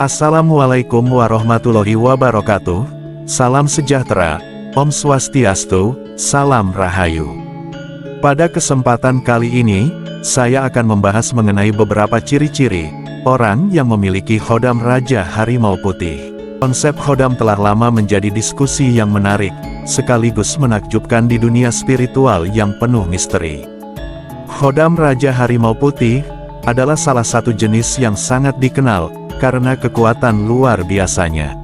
Assalamualaikum warahmatullahi wabarakatuh. Salam sejahtera, Om Swastiastu, Salam Rahayu. Pada kesempatan kali ini, saya akan membahas mengenai beberapa ciri-ciri orang yang memiliki khodam Raja Harimau Putih. Konsep khodam telah lama menjadi diskusi yang menarik, sekaligus menakjubkan di dunia spiritual yang penuh misteri. Khodam Raja Harimau Putih adalah salah satu jenis yang sangat dikenal karena kekuatan luar biasanya.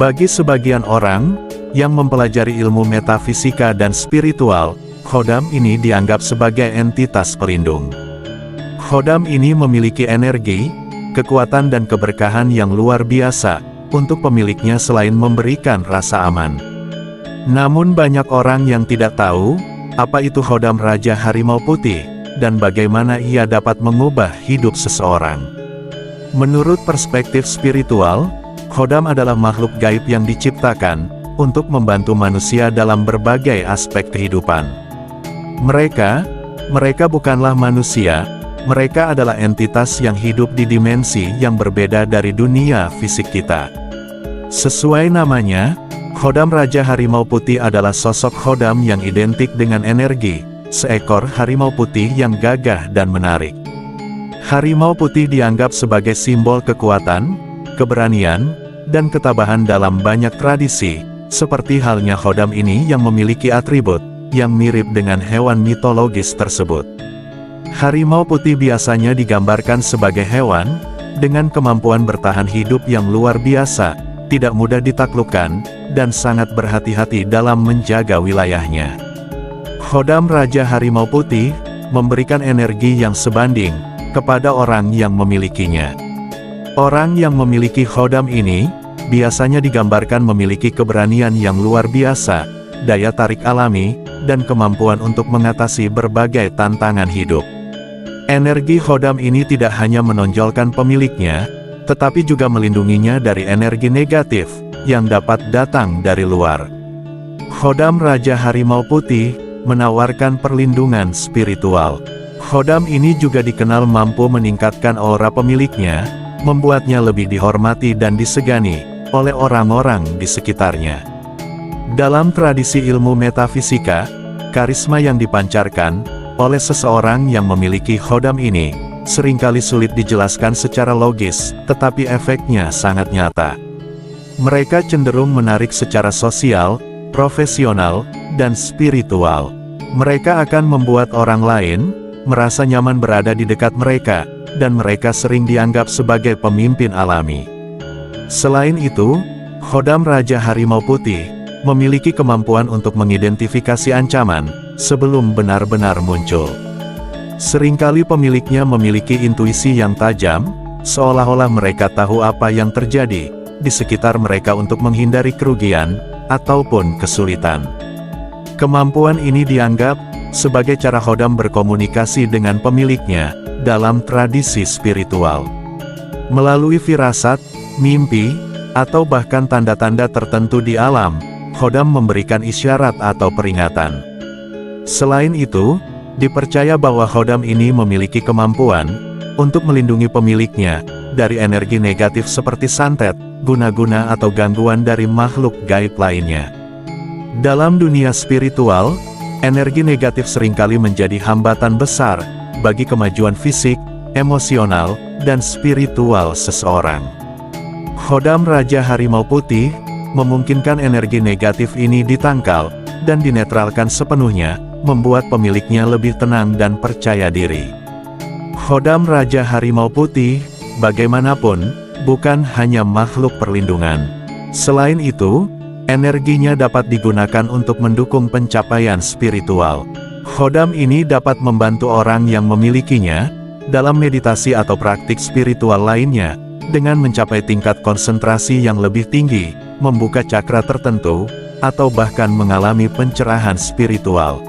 Bagi sebagian orang yang mempelajari ilmu metafisika dan spiritual, khodam ini dianggap sebagai entitas pelindung. Khodam ini memiliki energi, kekuatan dan keberkahan yang luar biasa untuk pemiliknya selain memberikan rasa aman. Namun banyak orang yang tidak tahu apa itu khodam Raja Harimau Putih dan bagaimana ia dapat mengubah hidup seseorang. Menurut perspektif spiritual, khodam adalah makhluk gaib yang diciptakan untuk membantu manusia dalam berbagai aspek kehidupan. Mereka bukanlah manusia, mereka adalah entitas yang hidup di dimensi yang berbeda dari dunia fisik kita. Sesuai namanya, khodam Raja Harimau Putih adalah sosok khodam yang identik dengan energi, seekor harimau putih yang gagah dan menarik. Harimau putih dianggap sebagai simbol kekuatan, keberanian, dan ketabahan dalam banyak tradisi, seperti halnya khodam ini yang memiliki atribut yang mirip dengan hewan mitologis tersebut. Harimau putih biasanya digambarkan sebagai hewan dengan kemampuan bertahan hidup yang luar biasa, tidak mudah ditaklukkan, dan sangat berhati-hati dalam menjaga wilayahnya. Khodam Raja Harimau Putih memberikan energi yang sebanding kepada orang yang memilikinya. Orang yang memiliki khodam ini biasanya digambarkan memiliki keberanian yang luar biasa, daya tarik alami, dan kemampuan untuk mengatasi berbagai tantangan hidup. Energi khodam ini tidak hanya menonjolkan pemiliknya, tetapi juga melindunginya dari energi negatif yang dapat datang dari luar. Khodam Raja Harimau Putih menawarkan perlindungan spiritual. Khodam ini juga dikenal mampu meningkatkan aura pemiliknya, membuatnya lebih dihormati dan disegani oleh orang-orang di sekitarnya. Dalam tradisi ilmu metafisika, karisma yang dipancarkan oleh seseorang yang memiliki khodam ini seringkali sulit dijelaskan secara logis, tetapi efeknya sangat nyata. Mereka cenderung menarik secara sosial, profesional, dan spiritual. Mereka akan membuat orang lain merasa nyaman berada di dekat mereka, dan mereka sering dianggap sebagai pemimpin alami. Selain itu, khodam Raja Harimau Putih memiliki kemampuan untuk mengidentifikasi ancaman sebelum benar-benar muncul. Seringkali pemiliknya memiliki intuisi yang tajam, seolah-olah mereka tahu apa yang terjadi di sekitar mereka untuk menghindari kerugian ataupun kesulitan. Kemampuan ini dianggap sebagai cara khodam berkomunikasi dengan pemiliknya dalam tradisi spiritual. Melalui firasat, mimpi, atau bahkan tanda-tanda tertentu di alam, khodam memberikan isyarat atau peringatan. Selain itu, dipercaya bahwa khodam ini memiliki kemampuan untuk melindungi pemiliknya dari energi negatif seperti santet, guna-guna atau gangguan dari makhluk gaib lainnya. Dalam dunia spiritual, energi negatif seringkali menjadi hambatan besar bagi kemajuan fisik, emosional, dan spiritual seseorang. Khodam Raja Harimau Putih memungkinkan energi negatif ini ditangkal dan dinetralkan sepenuhnya, membuat pemiliknya lebih tenang dan percaya diri. Khodam Raja Harimau Putih, bagaimanapun, bukan hanya makhluk perlindungan. Selain itu, energinya dapat digunakan untuk mendukung pencapaian spiritual. Khodam ini dapat membantu orang yang memilikinya dalam meditasi atau praktik spiritual lainnya, dengan mencapai tingkat konsentrasi yang lebih tinggi, membuka cakra tertentu, atau bahkan mengalami pencerahan spiritual.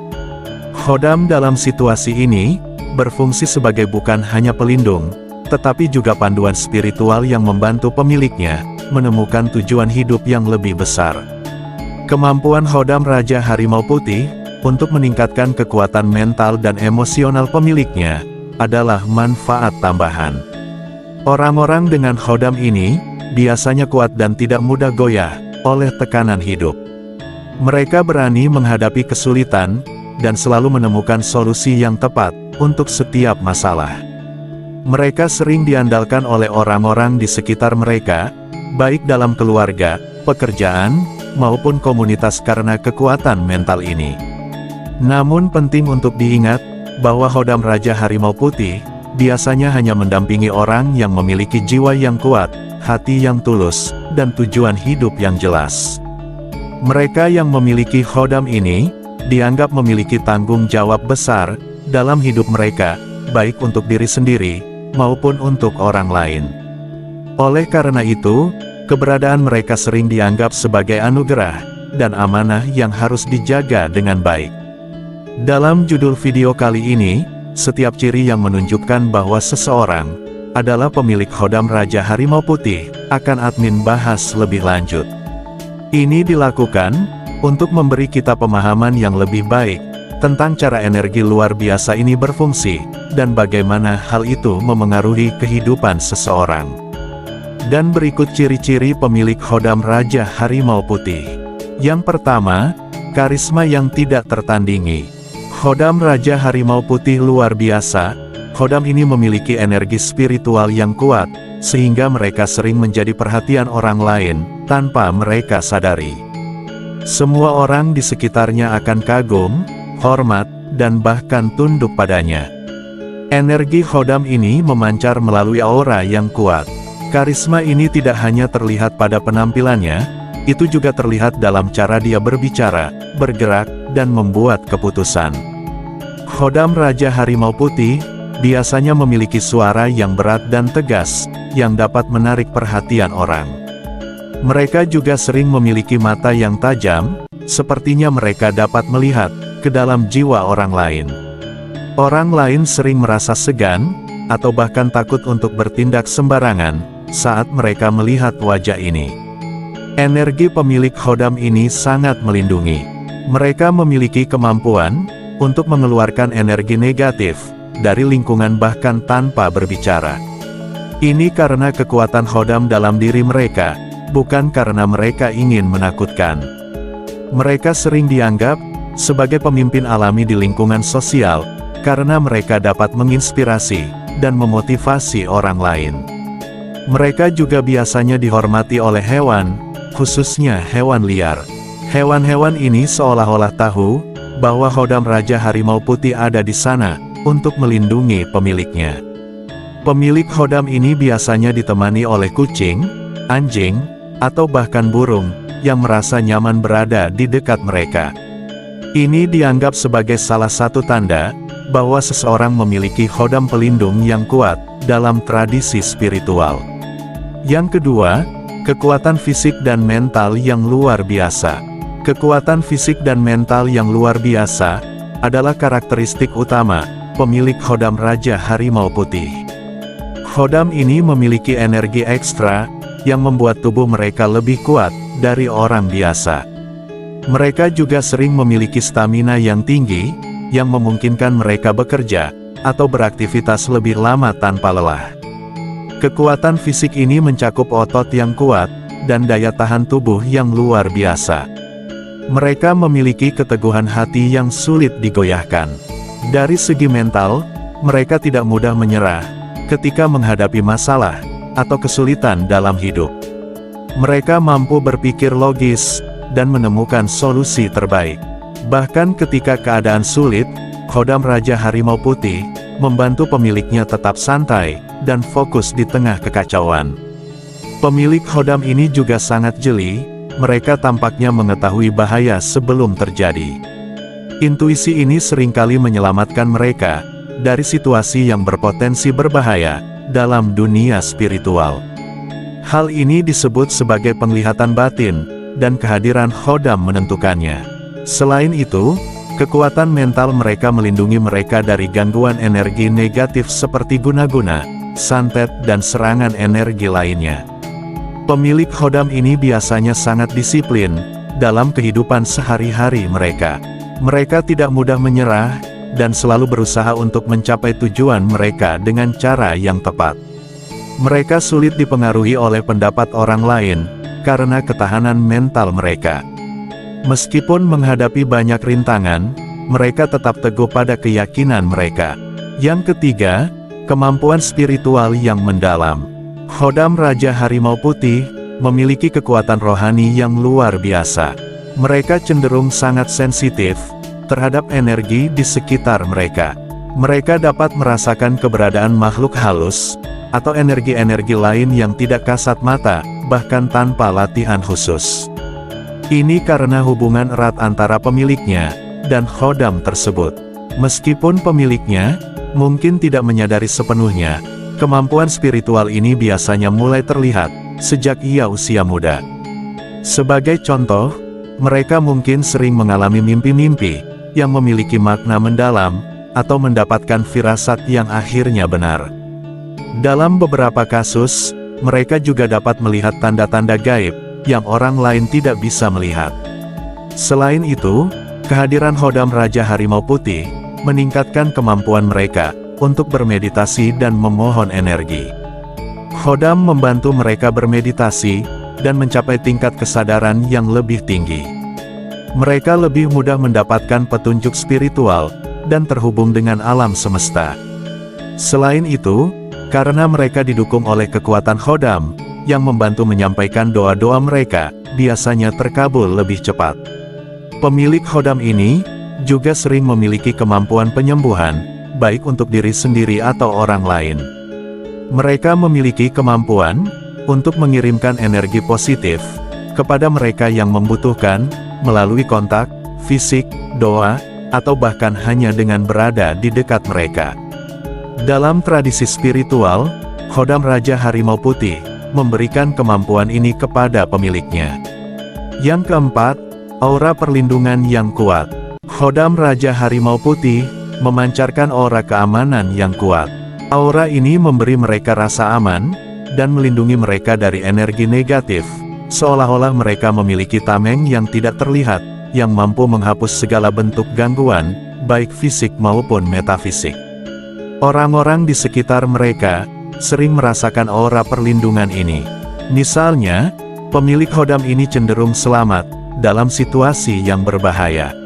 Khodam dalam situasi ini berfungsi sebagai bukan hanya pelindung, tetapi juga panduan spiritual yang membantu pemiliknya menemukan tujuan hidup yang lebih besar. Kemampuan khodam Raja Harimau Putih untuk meningkatkan kekuatan mental dan emosional pemiliknya adalah manfaat tambahan. Orang-orang dengan khodam ini biasanya kuat dan tidak mudah goyah oleh tekanan hidup. Mereka berani menghadapi kesulitan dan selalu menemukan solusi yang tepat untuk setiap masalah. Mereka sering diandalkan oleh orang-orang di sekitar mereka, baik dalam keluarga, pekerjaan, maupun komunitas karena kekuatan mental ini. Namun penting untuk diingat, bahwa khodam Raja Harimau Putih biasanya hanya mendampingi orang yang memiliki jiwa yang kuat, hati yang tulus, dan tujuan hidup yang jelas. Mereka yang memiliki khodam ini, dianggap memiliki tanggung jawab besar dalam hidup mereka, baik untuk diri sendiri, maupun untuk orang lain. Oleh karena itu, keberadaan mereka sering dianggap sebagai anugerah dan amanah yang harus dijaga dengan baik. Dalam judul video kali ini, setiap ciri yang menunjukkan bahwa seseorang adalah pemilik khodam Raja Harimau Putih akan admin bahas lebih lanjut. Ini dilakukan untuk memberi kita pemahaman yang lebih baik tentang cara energi luar biasa ini berfungsi dan bagaimana hal itu memengaruhi kehidupan seseorang. Dan berikut ciri-ciri pemilik khodam Raja Harimau Putih. Yang pertama, karisma yang tidak tertandingi. Khodam Raja Harimau Putih luar biasa. Khodam ini memiliki energi spiritual yang kuat, sehingga mereka sering menjadi perhatian orang lain, tanpa mereka sadari. Semua orang di sekitarnya akan kagum, hormat, dan bahkan tunduk padanya. Energi khodam ini memancar melalui aura yang kuat. Karisma ini tidak hanya terlihat pada penampilannya, itu juga terlihat dalam cara dia berbicara, bergerak, dan membuat keputusan. Khodam Raja Harimau Putih biasanya memiliki suara yang berat dan tegas, yang dapat menarik perhatian orang. Mereka juga sering memiliki mata yang tajam, sepertinya mereka dapat melihat ke dalam jiwa orang lain. Orang lain sering merasa segan, atau bahkan takut untuk bertindak sembarangan, saat mereka melihat wajah ini. Energi pemilik khodam ini sangat melindungi. Mereka memiliki kemampuan untuk mengeluarkan energi negatif dari lingkungan bahkan tanpa berbicara. Ini karena kekuatan khodam dalam diri mereka, bukan karena mereka ingin menakutkan. Mereka sering dianggap sebagai pemimpin alami di lingkungan sosial, karena mereka dapat menginspirasi dan memotivasi orang lain. Mereka juga biasanya dihormati oleh hewan, khususnya hewan liar. Hewan-hewan ini seolah-olah tahu bahwa khodam Raja Harimau Putih ada di sana untuk melindungi pemiliknya. Pemilik khodam ini biasanya ditemani oleh kucing, anjing, atau bahkan burung yang merasa nyaman berada di dekat mereka. Ini dianggap sebagai salah satu tanda bahwa seseorang memiliki khodam pelindung yang kuat dalam tradisi spiritual. Yang kedua, kekuatan fisik dan mental yang luar biasa. Kekuatan fisik dan mental yang luar biasa adalah karakteristik utama pemilik khodam Raja Harimau Putih. Khodam ini memiliki energi ekstra yang membuat tubuh mereka lebih kuat dari orang biasa. Mereka juga sering memiliki stamina yang tinggi, yang memungkinkan mereka bekerja atau beraktivitas lebih lama tanpa lelah. Kekuatan fisik ini mencakup otot yang kuat dan daya tahan tubuh yang luar biasa. Mereka memiliki keteguhan hati yang sulit digoyahkan. Dari segi mental, mereka tidak mudah menyerah ketika menghadapi masalah atau kesulitan dalam hidup. Mereka mampu berpikir logis dan menemukan solusi terbaik. Bahkan ketika keadaan sulit, khodam Raja Harimau Putih membantu pemiliknya tetap santai dan fokus di tengah kekacauan. Pemilik khodam ini juga sangat jeli, mereka tampaknya mengetahui bahaya sebelum terjadi. Intuisi ini seringkali menyelamatkan mereka dari situasi yang berpotensi berbahaya dalam dunia spiritual. Hal ini disebut sebagai penglihatan batin, dan kehadiran khodam menentukannya. Selain itu, kekuatan mental mereka melindungi mereka dari gangguan energi negatif seperti guna-guna, santet, dan serangan energi lainnya. Pemilik khodam ini biasanya sangat disiplin dalam kehidupan sehari-hari mereka. Mereka tidak mudah menyerah, dan selalu berusaha untuk mencapai tujuan mereka dengan cara yang tepat. Mereka sulit dipengaruhi oleh pendapat orang lain, karena ketahanan mental mereka. Meskipun menghadapi banyak rintangan, mereka tetap teguh pada keyakinan mereka. Yang ketiga, kemampuan spiritual yang mendalam. Khodam Raja Harimau Putih memiliki kekuatan rohani yang luar biasa. Mereka cenderung sangat sensitif terhadap energi di sekitar mereka. Mereka dapat merasakan keberadaan makhluk halus, atau energi-energi lain yang tidak kasat mata, bahkan tanpa latihan khusus. Ini karena hubungan erat antara pemiliknya dan khodam tersebut. Meskipun pemiliknya mungkin tidak menyadari sepenuhnya, kemampuan spiritual ini biasanya mulai terlihat sejak ia usia muda. Sebagai contoh, mereka mungkin sering mengalami mimpi-mimpi yang memiliki makna mendalam, atau mendapatkan firasat yang akhirnya benar. Dalam beberapa kasus, mereka juga dapat melihat tanda-tanda gaib yang orang lain tidak bisa melihat. Selain itu, kehadiran khodam Raja Harimau Putih meningkatkan kemampuan mereka untuk bermeditasi dan memohon energi. Khodam membantu mereka bermeditasi dan mencapai tingkat kesadaran yang lebih tinggi. Mereka lebih mudah mendapatkan petunjuk spiritual dan terhubung dengan alam semesta. Selain itu, karena mereka didukung oleh kekuatan khodam yang membantu menyampaikan doa-doa mereka, biasanya terkabul lebih cepat. Pemilik khodam ini juga sering memiliki kemampuan penyembuhan, baik untuk diri sendiri atau orang lain. Mereka memiliki kemampuan untuk mengirimkan energi positif kepada mereka yang membutuhkan, melalui kontak, fisik, doa, atau bahkan hanya dengan berada di dekat mereka. Dalam tradisi spiritual, khodam Raja Harimau Putih memberikan kemampuan ini kepada pemiliknya. Yang keempat, aura perlindungan yang kuat. Khodam Raja Harimau Putih memancarkan aura keamanan yang kuat. Aura ini memberi mereka rasa aman dan melindungi mereka dari energi negatif, seolah-olah mereka memiliki tameng yang tidak terlihat, yang mampu menghapus segala bentuk gangguan, baik fisik maupun metafisik. Orang-orang di sekitar mereka sering merasakan aura perlindungan ini. Misalnya, pemilik khodam ini cenderung selamat dalam situasi yang berbahaya.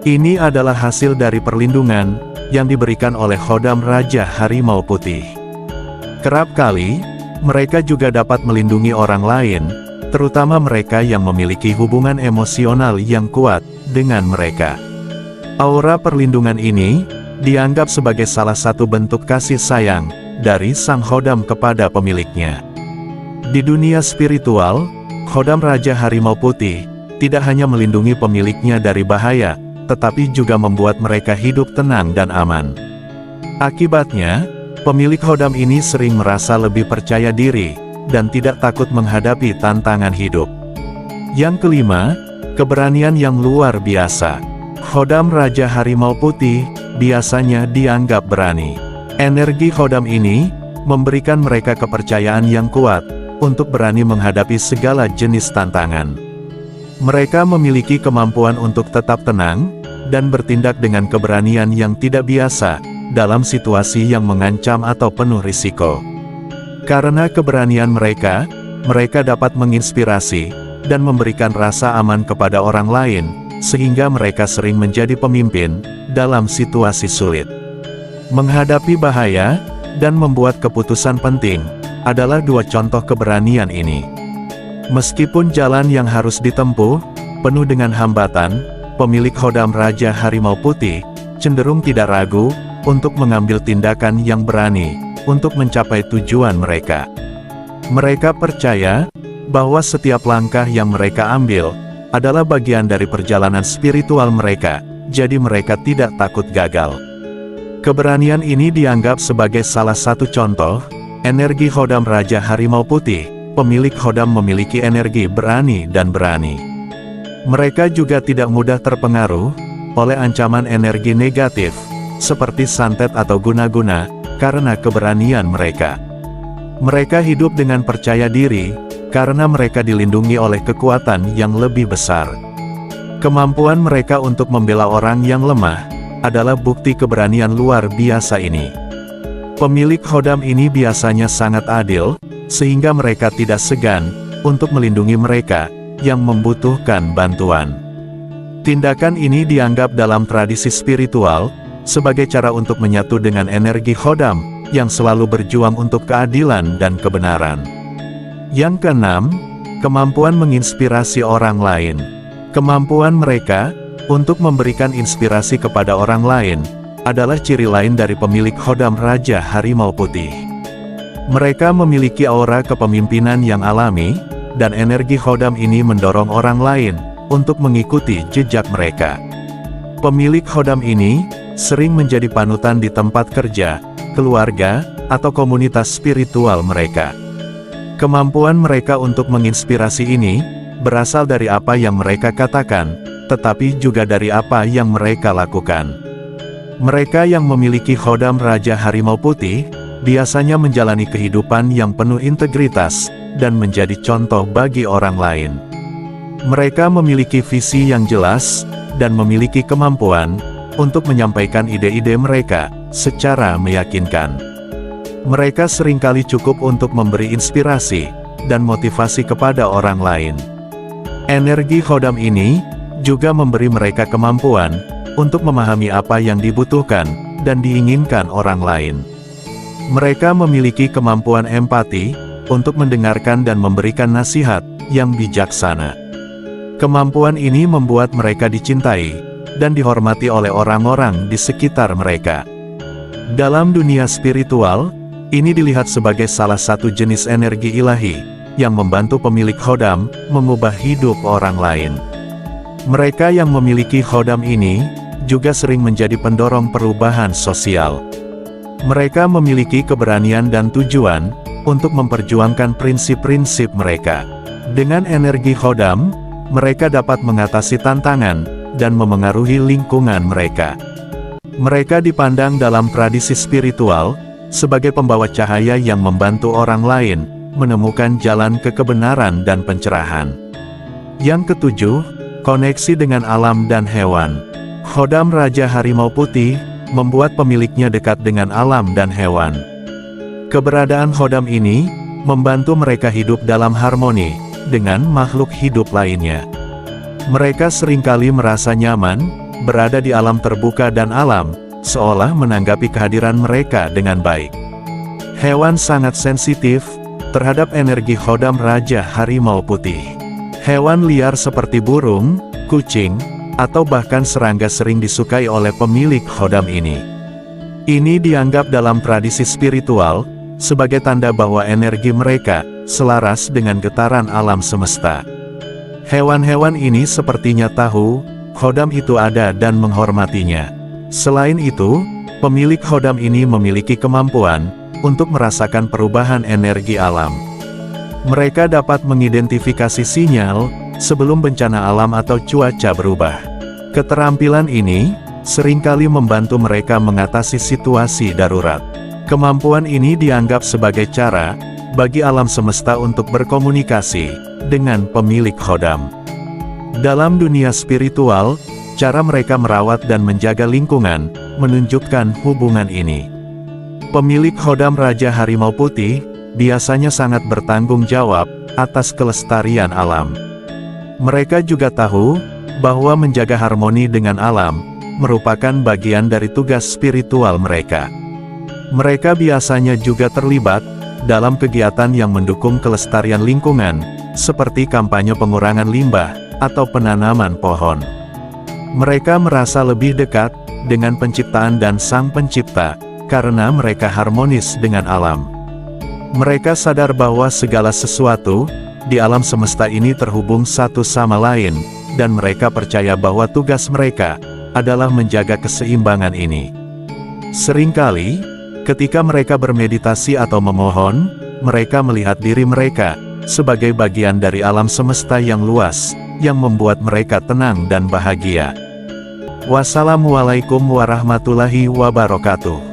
Ini adalah hasil dari perlindungan yang diberikan oleh khodam Raja Harimau Putih. Kerap kali, mereka juga dapat melindungi orang lain, terutama mereka yang memiliki hubungan emosional yang kuat dengan mereka. Aura perlindungan ini dianggap sebagai salah satu bentuk kasih sayang dari sang khodam kepada pemiliknya. Di dunia spiritual, khodam Raja Harimau Putih tidak hanya melindungi pemiliknya dari bahaya, tetapi juga membuat mereka hidup tenang dan aman. Akibatnya, pemilik khodam ini sering merasa lebih percaya diri dan tidak takut menghadapi tantangan hidup. Yang kelima, keberanian yang luar biasa. Khodam Raja Harimau Putih biasanya dianggap berani. Energi khodam ini memberikan mereka kepercayaan yang kuat untuk berani menghadapi segala jenis tantangan. Mereka memiliki kemampuan untuk tetap tenang dan bertindak dengan keberanian yang tidak biasa dalam situasi yang mengancam atau penuh risiko. Karena keberanian mereka, mereka dapat menginspirasi dan memberikan rasa aman kepada orang lain, sehingga mereka sering menjadi pemimpin dalam situasi sulit. Menghadapi bahaya dan membuat keputusan penting adalah dua contoh keberanian ini. Meskipun jalan yang harus ditempuh penuh dengan hambatan, pemilik khodam Raja Harimau Putih cenderung tidak ragu untuk mengambil tindakan yang berani untuk mencapai tujuan mereka. Mereka percaya bahwa setiap langkah yang mereka ambil adalah bagian dari perjalanan spiritual mereka, jadi mereka tidak takut gagal. Keberanian ini dianggap sebagai salah satu contoh energi khodam Raja Harimau Putih. Pemilik khodam memiliki energi berani dan berani. Mereka juga tidak mudah terpengaruh oleh ancaman energi negatif, seperti santet atau guna-guna, karena keberanian mereka. Mereka hidup dengan percaya diri, karena mereka dilindungi oleh kekuatan yang lebih besar. Kemampuan mereka untuk membela orang yang lemah adalah bukti keberanian luar biasa ini. Pemilik khodam ini biasanya sangat adil, sehingga mereka tidak segan untuk melindungi mereka yang membutuhkan bantuan. Tindakan ini dianggap dalam tradisi spiritual sebagai cara untuk menyatu dengan energi khodam yang selalu berjuang untuk keadilan dan kebenaran. Yang keenam, kemampuan menginspirasi orang lain. Kemampuan mereka untuk memberikan inspirasi kepada orang lain adalah ciri lain dari pemilik khodam Raja Harimau Putih. Mereka memiliki aura kepemimpinan yang alami, dan energi khodam ini mendorong orang lain untuk mengikuti jejak mereka. Pemilik khodam ini sering menjadi panutan di tempat kerja, keluarga, atau komunitas spiritual mereka. Kemampuan mereka untuk menginspirasi ini berasal dari apa yang mereka katakan, tetapi juga dari apa yang mereka lakukan. Mereka yang memiliki khodam Raja Harimau Putih biasanya menjalani kehidupan yang penuh integritas dan menjadi contoh bagi orang lain. Mereka memiliki visi yang jelas dan memiliki kemampuan untuk menyampaikan ide-ide mereka secara meyakinkan. Mereka seringkali cukup untuk memberi inspirasi dan motivasi kepada orang lain. Energi khodam ini juga memberi mereka kemampuan untuk memahami apa yang dibutuhkan dan diinginkan orang lain. Mereka memiliki kemampuan empati untuk mendengarkan dan memberikan nasihat yang bijaksana. Kemampuan ini membuat mereka dicintai dan dihormati oleh orang-orang di sekitar mereka. Dalam dunia spiritual, ini dilihat sebagai salah satu jenis energi ilahi yang membantu pemilik khodam mengubah hidup orang lain. Mereka yang memiliki khodam ini juga sering menjadi pendorong perubahan sosial. Mereka memiliki keberanian dan tujuan untuk memperjuangkan prinsip-prinsip mereka. Dengan energi khodam, mereka dapat mengatasi tantangan dan memengaruhi lingkungan mereka. Mereka dipandang dalam tradisi spiritual sebagai pembawa cahaya yang membantu orang lain menemukan jalan ke kebenaran dan pencerahan. Yang ketujuh, koneksi dengan alam dan hewan. Khodam Raja Harimau Putih membuat pemiliknya dekat dengan alam dan hewan. Keberadaan khodam ini membantu mereka hidup dalam harmoni dengan makhluk hidup lainnya. Mereka seringkali merasa nyaman berada di alam terbuka dan alam seolah menanggapi kehadiran mereka dengan baik. Hewan sangat sensitif terhadap energi khodam Raja Harimau Putih. Hewan liar seperti burung, kucing, atau bahkan serangga sering disukai oleh pemilik khodam ini. Ini dianggap dalam tradisi spiritual sebagai tanda bahwa energi mereka selaras dengan getaran alam semesta. Hewan-hewan ini sepertinya tahu khodam itu ada dan menghormatinya. Selain itu, pemilik khodam ini memiliki kemampuan untuk merasakan perubahan energi alam. Mereka dapat mengidentifikasi sinyal sebelum bencana alam atau cuaca berubah. Keterampilan ini seringkali membantu mereka mengatasi situasi darurat. Kemampuan ini dianggap sebagai cara bagi alam semesta untuk berkomunikasi dengan pemilik khodam. Dalam dunia spiritual, cara mereka merawat dan menjaga lingkungan menunjukkan hubungan ini. Pemilik khodam Raja Harimau Putih biasanya sangat bertanggung jawab atas kelestarian alam. Mereka juga tahu bahwa menjaga harmoni dengan alam merupakan bagian dari tugas spiritual mereka. Mereka biasanya juga terlibat dalam kegiatan yang mendukung kelestarian lingkungan, seperti kampanye pengurangan limbah atau penanaman pohon. Mereka merasa lebih dekat dengan penciptaan dan Sang Pencipta karena mereka harmonis dengan alam. Mereka sadar bahwa segala sesuatu di alam semesta ini terhubung satu sama lain, dan mereka percaya bahwa tugas mereka adalah menjaga keseimbangan ini. Seringkali, ketika mereka bermeditasi atau memohon, mereka melihat diri mereka sebagai bagian dari alam semesta yang luas, yang membuat mereka tenang dan bahagia. Wassalamualaikum warahmatullahi wabarakatuh.